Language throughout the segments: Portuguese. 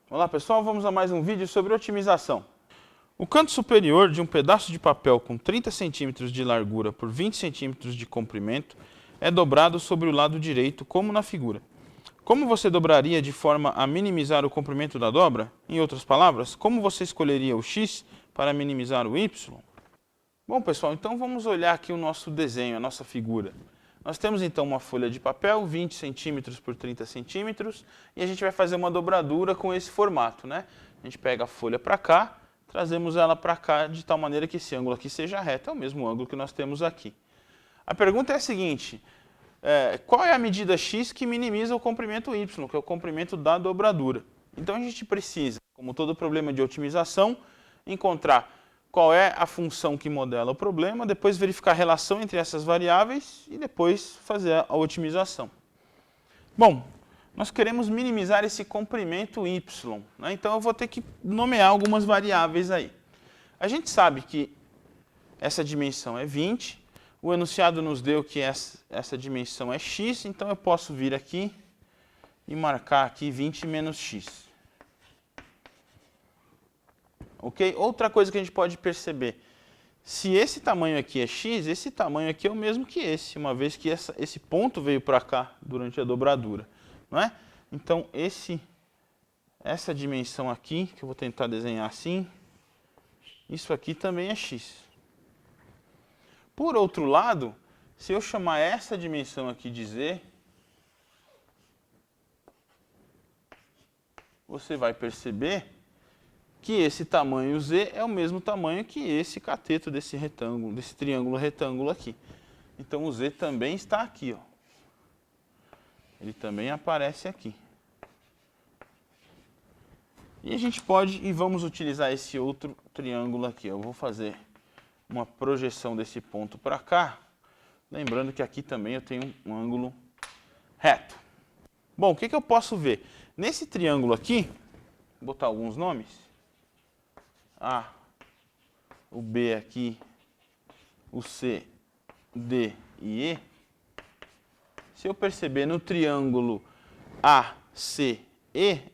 Olá pessoal, vamos a mais um vídeo sobre otimização. O canto superior de um pedaço de papel com 30 cm de largura por 20 cm de comprimento é dobrado sobre o lado direito, como na figura. Como você dobraria de forma a minimizar o comprimento da dobra? Em outras palavras, como você escolheria o X para minimizar o Y? Bom pessoal, então vamos olhar aqui o nosso desenho, a nossa figura. Nós temos então uma folha de papel, 20 cm por 30 cm, e a gente vai fazer uma dobradura com esse formato, né? A gente pega a folha para cá, trazemos ela para cá de tal maneira que esse ângulo aqui seja reto, é o mesmo ângulo que nós temos aqui. A pergunta é a seguinte, qual é a medida X que minimiza o comprimento Y, que é o comprimento da dobradura? Então a gente precisa, como todo problema de otimização, encontrar qual é a função que modela o problema, depois verificar a relação entre essas variáveis e depois fazer a otimização. Bom, nós queremos minimizar esse comprimento y, né? Então eu vou ter que nomear algumas variáveis aí. A gente sabe que essa dimensão é 20, o enunciado nos deu que essa dimensão é x, então eu posso vir aqui e marcar aqui 20 menos x. Ok? Outra coisa que a gente pode perceber, se esse tamanho aqui é x, esse tamanho aqui é o mesmo que esse, uma vez que esse ponto veio para cá durante a dobradura. Não é? Então, essa dimensão aqui, que eu vou tentar desenhar assim, isso aqui também é x. Por outro lado, se eu chamar essa dimensão aqui de z, você vai perceber que esse tamanho z é o mesmo tamanho que esse cateto desse retângulo, desse triângulo retângulo aqui. Então, o z também está aqui, ó. Ele também aparece aqui. E a gente pode, e vamos utilizar esse outro triângulo aqui. Eu vou fazer uma projeção desse ponto para cá, lembrando que aqui também eu tenho um ângulo reto. Bom, o que eu posso ver? Nesse triângulo aqui, vou botar alguns nomes. A, o B aqui, o C, D e E. Se eu perceber no triângulo ACE,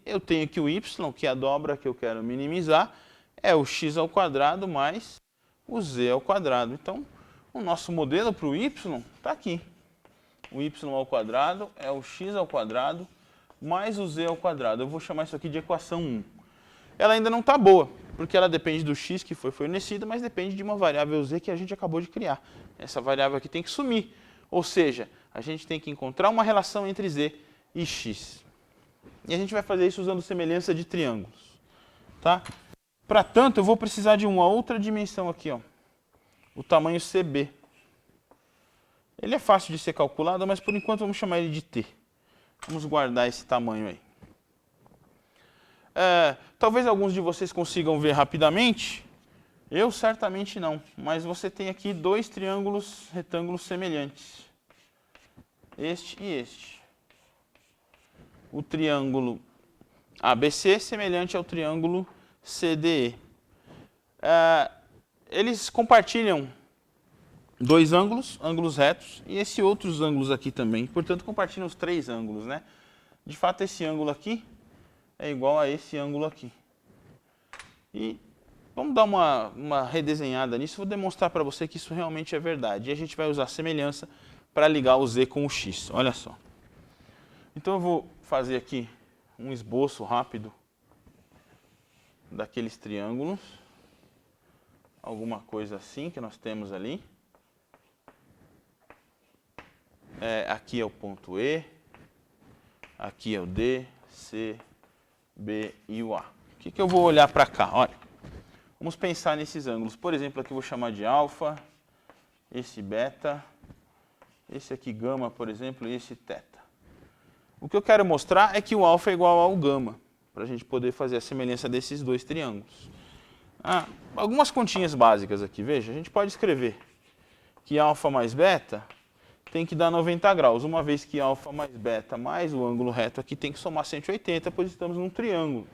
eu tenho que o y, que é a dobra que eu quero minimizar, é o x ao quadrado mais o z ao quadrado. Então, o nosso modelo para o y está aqui. O y ao quadrado é o x ao quadrado mais o z ao quadrado. Eu vou chamar isso aqui de equação 1. Ela ainda não está boa, porque ela depende do x que foi fornecido, mas depende de uma variável z que a gente acabou de criar. Essa variável aqui tem que sumir. Ou seja, a gente tem que encontrar uma relação entre z e x. E a gente vai fazer isso usando semelhança de triângulos. Tá? Para tanto, eu vou precisar de uma outra dimensão aqui, ó, o tamanho CB. Ele é fácil de ser calculado, mas por enquanto vamos chamar ele de t. Vamos guardar esse tamanho aí. Talvez alguns de vocês consigam ver rapidamente. Eu certamente não, mas você tem aqui dois retângulos semelhantes. Este e este. O triângulo ABC semelhante ao triângulo CDE. Eles compartilham dois ângulos retos, e esses outros ângulos aqui também. Portanto, compartilham os três ângulos, né? De fato, esse ângulo aqui é igual a esse ângulo aqui. E vamos dar uma redesenhada nisso. Vou demonstrar para você que isso realmente é verdade. E a gente vai usar a semelhança para ligar o z com o x. Olha só. Então eu vou fazer aqui um esboço rápido daqueles triângulos. Alguma coisa assim que nós temos ali. Aqui é o ponto E. Aqui é o D, C, B e o A. O que eu vou olhar para cá? Olha. Vamos pensar nesses ângulos. Por exemplo, aqui eu vou chamar de alfa, esse beta, esse aqui gama, por exemplo, e esse teta. O que eu quero mostrar é que o alfa é igual ao gama, para a gente poder fazer a semelhança desses dois triângulos. Algumas continhas básicas aqui, veja, a gente pode escrever que alfa mais beta tem que dar 90 graus, uma vez que alfa mais beta mais o ângulo reto aqui tem que somar 180, pois estamos num triângulo.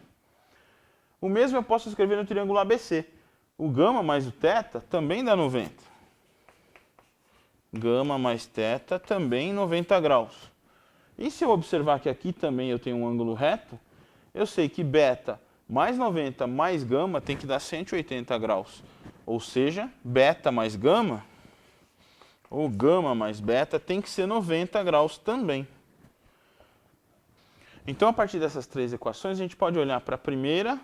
O mesmo eu posso escrever no triângulo ABC. O gama mais o teta também dá 90. gama mais θ também 90 graus. E se eu observar que aqui também eu tenho um ângulo reto, eu sei que beta mais 90 mais gama tem que dar 180 graus. Ou seja, beta mais gama, ou gama mais beta, tem que ser 90 graus também. Então, a partir dessas três equações, a gente pode olhar para a primeira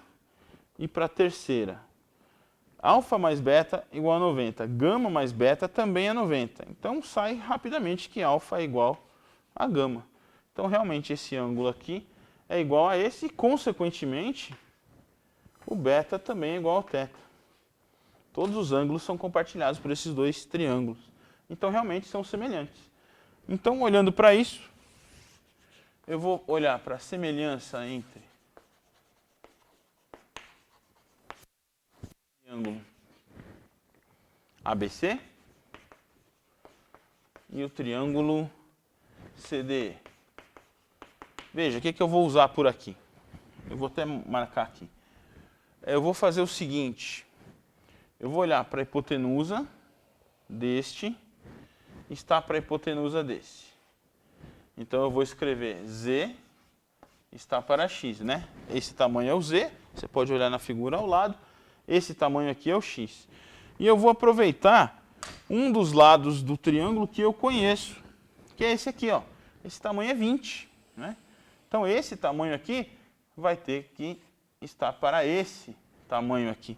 e para a terceira. Alfa mais beta igual a 90. Gama mais beta também é 90. Então, sai rapidamente que alfa é igual a gama. Então, realmente, esse ângulo aqui é igual a esse e, consequentemente, o beta também é igual ao θ. Todos os ângulos são compartilhados por esses dois triângulos. Então, realmente, são semelhantes. Então, olhando para isso, eu vou olhar para a semelhança entre o triângulo ABC e o triângulo CDE. Veja, o que eu vou usar por aqui? Eu vou até marcar aqui. Eu vou fazer o seguinte. Eu vou olhar para a hipotenusa deste, está para a hipotenusa desse. Então, eu vou escrever Z está para X, né? Esse tamanho é o Z, você pode olhar na figura ao lado. Esse tamanho aqui é o X. E eu vou aproveitar um dos lados do triângulo que eu conheço, que é esse aqui, ó. Esse tamanho é 20, né? Então, esse tamanho aqui vai ter que estar para esse tamanho aqui,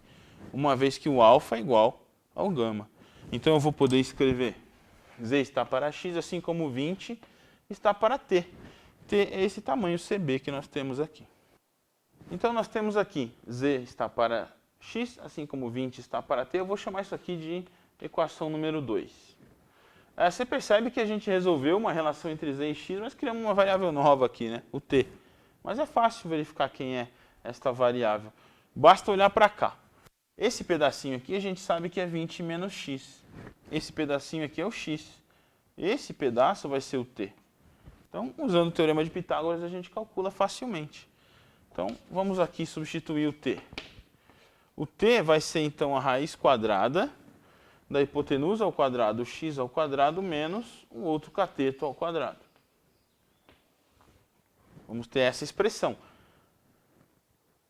uma vez que o alfa é igual ao gama. Então, eu vou poder escrever Z está para X, assim como 20 está para T. T é esse tamanho CB que nós temos aqui. Então, nós temos aqui Z está para X, assim como 20 está para T. Eu vou chamar isso aqui de equação número 2. Você percebe que a gente resolveu uma relação entre Z e X, mas criamos uma variável nova aqui, né? O T. Mas é fácil verificar quem é esta variável. Basta olhar para cá. Esse pedacinho aqui a gente sabe que é 20 menos X. Esse pedacinho aqui é o X. Esse pedaço vai ser o T. Então, usando o teorema de Pitágoras, a gente calcula facilmente. Então, vamos aqui substituir o T. O T vai ser, então, a raiz quadrada da hipotenusa ao quadrado x ao quadrado menos o outro cateto ao quadrado. Vamos ter essa expressão.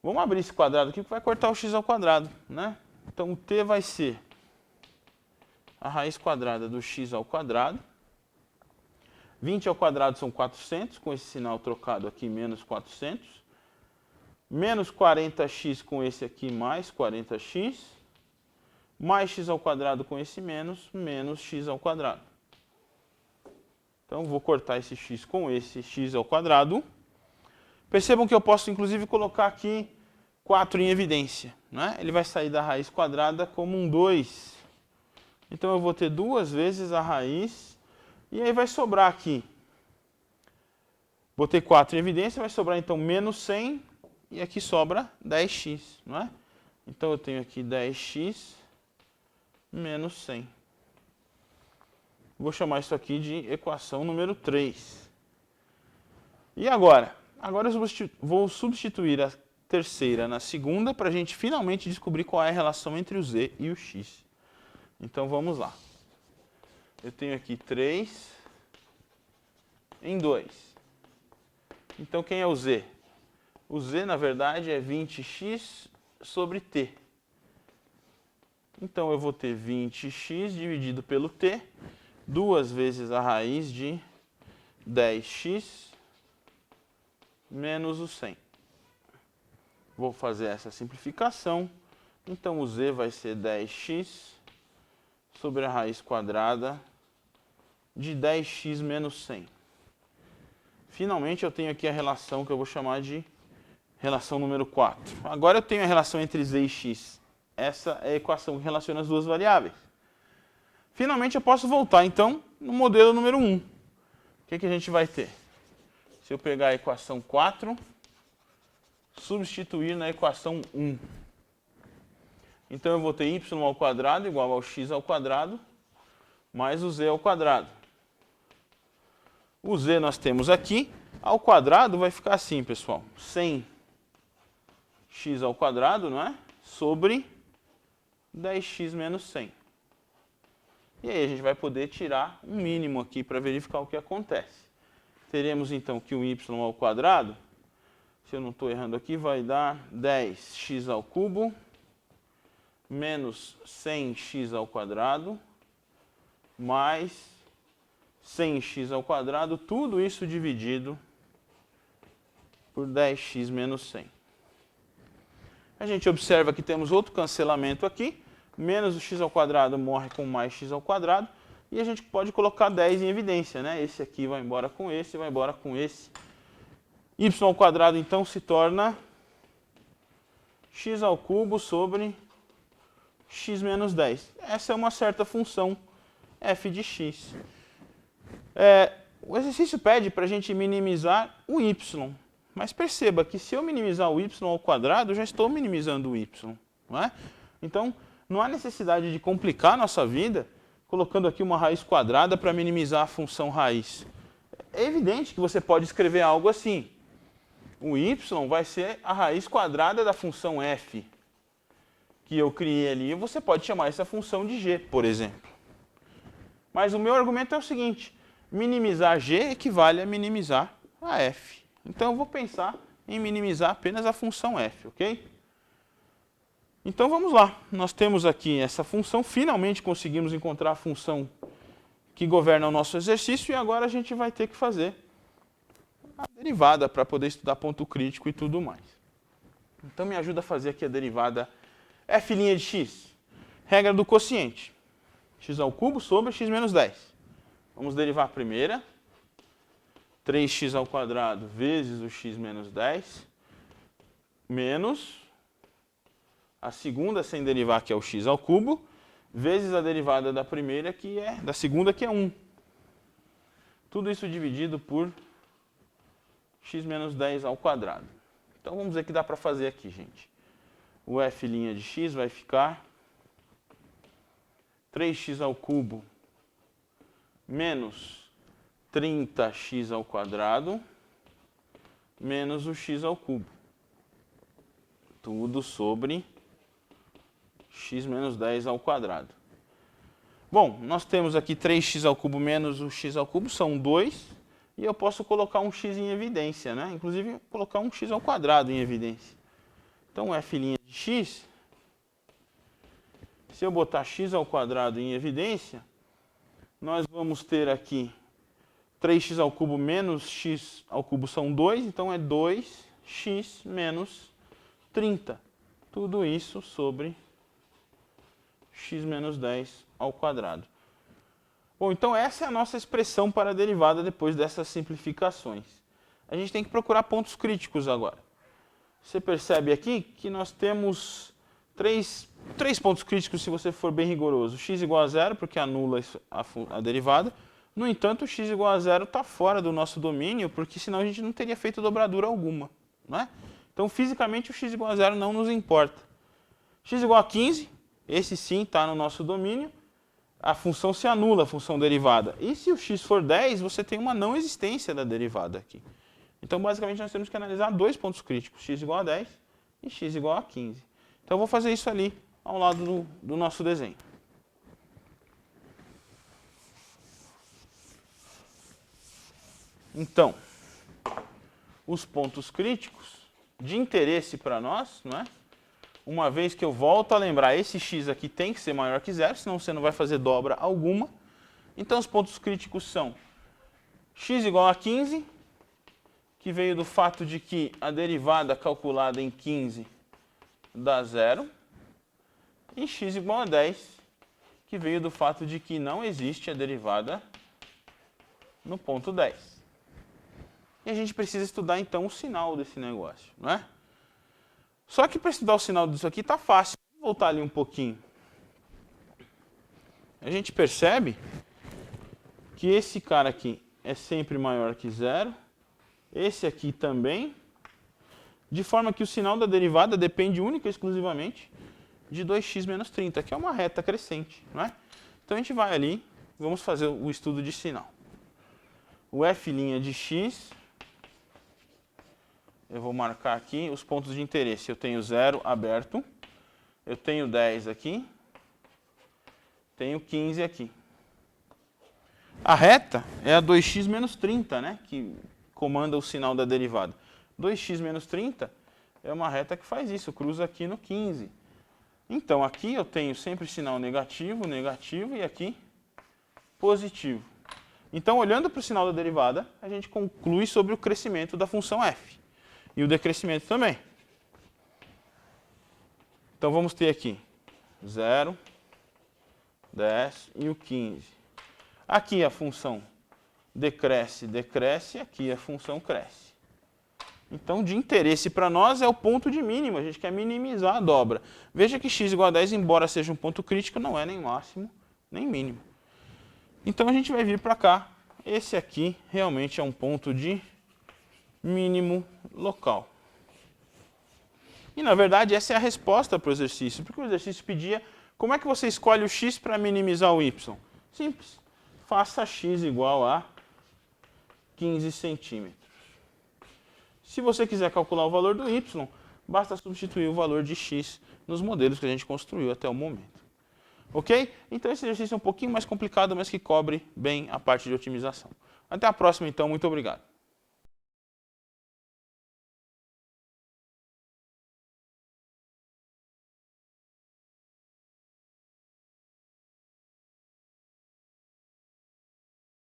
Vamos abrir esse quadrado aqui que vai cortar o x ao quadrado, né? Então, o T vai ser a raiz quadrada do x ao quadrado. 20 ao quadrado são 400, com esse sinal trocado aqui, menos 400. Menos 40x com esse aqui, mais 40x. Mais x ao quadrado com esse menos x ao quadrado. Então, vou cortar esse x com esse x ao quadrado. Percebam que eu posso, inclusive, colocar aqui 4 em evidência, né? Ele vai sair da raiz quadrada como um 2. Então, eu vou ter 2 vezes a raiz. E aí vai sobrar aqui. Botei 4 em evidência, vai sobrar, então, menos 100. E aqui sobra 10x, não é? Então, eu tenho aqui 10x menos 100. Vou chamar isso aqui de equação número 3. E agora? Agora eu vou substituir a terceira na segunda para a gente finalmente descobrir qual é a relação entre o z e o x. Então vamos lá. Eu tenho aqui 3 em 2. Então quem é o z? O z, na verdade, é 20x sobre t. Então, eu vou ter 20x dividido pelo t, 2 vezes a raiz de 10x menos o 100. Vou fazer essa simplificação. Então, o z vai ser 10x sobre a raiz quadrada de 10x menos 100. Finalmente, eu tenho aqui a relação que eu vou chamar de relação número 4. Agora, eu tenho a relação entre z e x. Essa é a equação que relaciona as duas variáveis. Finalmente, eu posso voltar, então, no modelo número 1. O que a gente vai ter? Se eu pegar a equação 4, substituir na equação 1. Então, eu vou ter y ao quadrado igual ao x ao quadrado, mais o z ao quadrado. O z nós temos aqui. Ao quadrado vai ficar assim, pessoal. 100x ao quadrado, não é? Sobre 10x menos 100. E aí a gente vai poder tirar um mínimo aqui para verificar o que acontece. Teremos então que o y ao quadrado, se eu não estou errando aqui, vai dar 10x ao cubo menos 100x ao quadrado mais 100x ao quadrado, tudo isso dividido por 10x menos 100. A gente observa que temos outro cancelamento aqui, menos o x ao quadrado morre com mais x ao quadrado, e a gente pode colocar 10 em evidência, né? Esse aqui vai embora com esse, vai embora com esse. Y ao quadrado, então, se torna x ao cubo sobre x menos 10. Essa é uma certa função f de x. O exercício pede para a gente minimizar o y. Mas perceba que se eu minimizar o y ao quadrado, eu já estou minimizando o y. Não é? Então, não há necessidade de complicar a nossa vida colocando aqui uma raiz quadrada para minimizar a função raiz. É evidente que você pode escrever algo assim. O y vai ser a raiz quadrada da função f que eu criei ali. Você pode chamar essa função de g, por exemplo. Mas o meu argumento é o seguinte. Minimizar g equivale a minimizar a f. Então eu vou pensar em minimizar apenas a função f, ok? Então vamos lá. Nós temos aqui essa função. Finalmente conseguimos encontrar a função que governa o nosso exercício e agora a gente vai ter que fazer a derivada para poder estudar ponto crítico e tudo mais. Então me ajuda a fazer aqui a derivada f' de x. Regra do quociente. X ao cubo sobre x menos 10. Vamos derivar a primeira. 3x ao quadrado vezes o x menos 10 menos a segunda sem derivar, que é o x ao cubo, vezes a derivada da primeira, da segunda, que é 1. Tudo isso dividido por x menos 10 ao quadrado. Então vamos ver o que dá para fazer aqui, gente. O f' de x vai ficar 3x ao cubo menos 30x ao quadrado menos o x ao cubo. Tudo sobre x menos 10 ao quadrado. Bom, nós temos aqui 3x ao cubo menos o x ao cubo, são 2. E eu posso colocar um x em evidência, né? Inclusive, colocar um x ao quadrado em evidência. Então, f' de x, se eu botar x ao quadrado em evidência, nós vamos ter aqui 3x ao cubo menos x ao cubo são 2, então é 2x menos 30. Tudo isso sobre x menos 10 ao quadrado. Bom, então essa é a nossa expressão para a derivada depois dessas simplificações. A gente tem que procurar pontos críticos agora. Você percebe aqui que nós temos três pontos críticos se você for bem rigoroso. X igual a zero, porque anula a derivada. No entanto, x igual a zero está fora do nosso domínio, porque senão a gente não teria feito dobradura alguma. Não é? Então, fisicamente, o x igual a zero não nos importa. X igual a 15, esse sim está no nosso domínio. A função se anula, a função derivada. E se o x for 10, você tem uma não existência da derivada aqui. Então, basicamente, nós temos que analisar dois pontos críticos, x igual a 10 e x igual a 15. Então, eu vou fazer isso ali ao lado do nosso desenho. Então, os pontos críticos de interesse para nós, não é? Uma vez que eu volto a lembrar, esse x aqui tem que ser maior que zero, senão você não vai fazer dobra alguma. Então, os pontos críticos são x igual a 15, que veio do fato de que a derivada calculada em 15 dá zero, e x igual a 10, que veio do fato de que não existe a derivada no ponto 10. E a gente precisa estudar, então, o sinal desse negócio, não é? Só que para estudar o sinal disso aqui está fácil. Vou voltar ali um pouquinho. A gente percebe que esse cara aqui é sempre maior que zero. Esse aqui também. De forma que o sinal da derivada depende única e exclusivamente de 2x menos 30, que é uma reta crescente, não é? Então a gente vai ali, vamos fazer o estudo de sinal. O f' de x, eu vou marcar aqui os pontos de interesse. Eu tenho 0 aberto, eu tenho 10 aqui, tenho 15 aqui. A reta é a 2x menos 30, né? Que comanda o sinal da derivada. 2x menos 30 é uma reta que faz isso, cruza aqui no 15. Então, aqui eu tenho sempre sinal negativo, negativo e aqui positivo. Então, olhando para o sinal da derivada, a gente conclui sobre o crescimento da função f. E o decrescimento também. Então, vamos ter aqui 0, 10 e o 15. Aqui a função decresce, decresce, aqui a função cresce. Então, de interesse para nós é o ponto de mínimo, a gente quer minimizar a dobra. Veja que x igual a 10, embora seja um ponto crítico, não é nem máximo, nem mínimo. Então, a gente vai vir para cá. Esse aqui realmente é um ponto de mínimo local. E, na verdade, essa é a resposta para o exercício, porque o exercício pedia como é que você escolhe o x para minimizar o y. Simples. Faça x igual a 15 centímetros. Se você quiser calcular o valor do y, basta substituir o valor de x nos modelos que a gente construiu até o momento. Ok? Então esse exercício é um pouquinho mais complicado, mas que cobre bem a parte de otimização. Até a próxima, então. Muito obrigado.